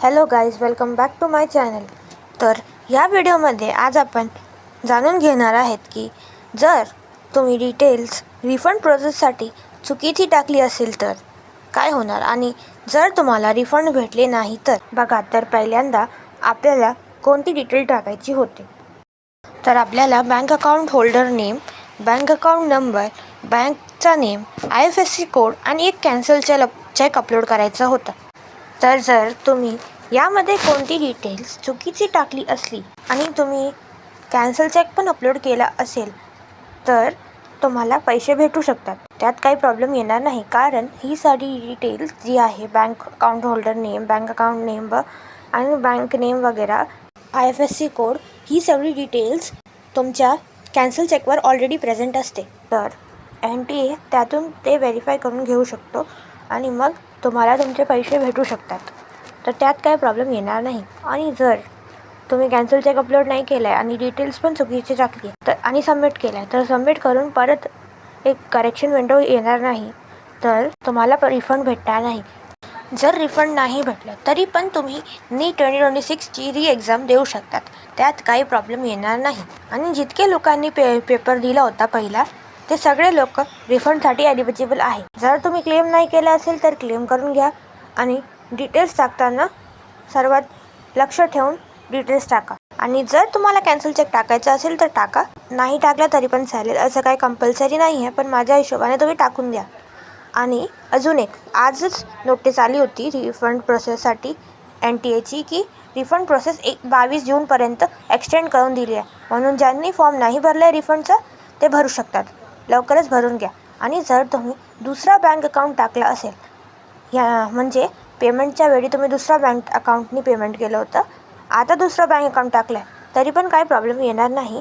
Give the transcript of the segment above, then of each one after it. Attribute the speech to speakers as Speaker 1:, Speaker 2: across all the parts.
Speaker 1: Hello guys, welcome back to my channel. तर ह्या व्हिडिओमध्ये आज आपण जाणून घेणार आहेत की जर तुम्ही डिटेल्स रिफंड प्रोसेससाठी चुकीची टाकली असेल तर काय होणार, आणि जर तुम्हाला रिफंड भेटले नाही तर बघा. तर पहिल्यांदा आपल्याला कोणती डिटेल टाकायची होते, तर आपल्याला bank account holder name, bank account number, बँकचा नेम, IFSC कोड आणि एक कॅन्सल चेक अपलोड करायचा होता. तर जर तुम्ही यामध्ये कोणती डिटेल्स चुकीची टाकली असली आणि तुम्ही कॅन्सल चेक पण अपलोड केला असेल तर तुम्हाला पैसे भेटू शकतात. त्यात काही प्रॉब्लेम येणार नाही, कारण ही सारी डिटेल्स जी आहे, bank account holder name, bank account name आणि बँक नेम वगैरे, IFSC कोड, ही सगळी डिटेल्स तुमच्या कॅन्सल चेकवर ऑलरेडी प्रेझेंट असते. तर NTA त्यातून ते व्हेरीफाय करून घेऊ शकतो आणि मग तुम्हाला तुमचे पैसे भेटू शकतात. तर त्यात काय प्रॉब्लेम येणार नाही. आणि जर तुम्ही कॅन्सल चेक अपलोड नाही केला आहे आणि डिटेल्स पण चुकीची टाकली तर आणि सबमिट केला आहे, तर सबमिट करून परत एक करेक्शन विंडो येणार नाही, तर तुम्हाला रिफंड भेटणार नाही. जर रिफंड नाही भेटलं तरी पण तुम्ही NEET 2026ची एक्झाम देऊ शकतात. त्यात काही प्रॉब्लेम येणार नाही. आणि जितके लोकांनी पेपर दिला होता पहिला, ते सगळे लोक रिफंडसाठी एलिजिबल आहे. जर तुम्ही क्लेम नाही केला असेल तर क्लेम करून घ्या आणि डिटेल्स टाकताना सर्वात लक्ष ठेवून डिटेल्स टाका. आणि जर तुम्हाला कॅन्सल चेक टाकायचा असेल तर टाका, नाही टाकला तरी पण चालेल, असं काही कंपल्सरी नाही आहे, पण माझ्या हिशोबाने तुम्ही टाकून द्या. आणि अजून एक, आजच नोटीस आली होती रिफंड प्रोसेससाठी NTAची की रिफंड प्रोसेस 22 जूनपर्यंत एक्सटेंड करून दिली आहे. म्हणून ज्यांनी फॉर्म नाही भरला आहे रिफंडचा ते भरू शकतात. लवकरच भरून घ्या. आणि जर तुम्ही दुसरा बँक अकाउंट टाकला असेल, म्हणजे पेमेंटच्या वेळी तुम्ही दुसरा बँक अकाउंटनी पेमेंट केलं होतं, आता दुसरा बँक अकाउंट टाकलं आहे, तरी पण काही प्रॉब्लेम येणार नाही.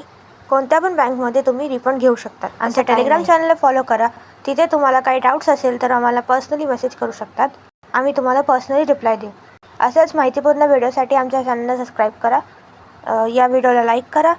Speaker 1: कोणत्या पण बँकमध्ये तुम्ही रिफंड घेऊ शकता. आमच्या टेलिग्राम चॅनलला फॉलो करा. तिथे तुम्हाला काही डाऊट्स असेल तर आम्हाला पर्सनली मेसेज करू शकतात. आम्ही तुम्हाला पर्सनली रिप्लाय देऊ. असंच माहितीपूर्ण व्हिडिओसाठी आमच्या चॅनलला सबस्क्राईब करा. या व्हिडिओला लाईक करा.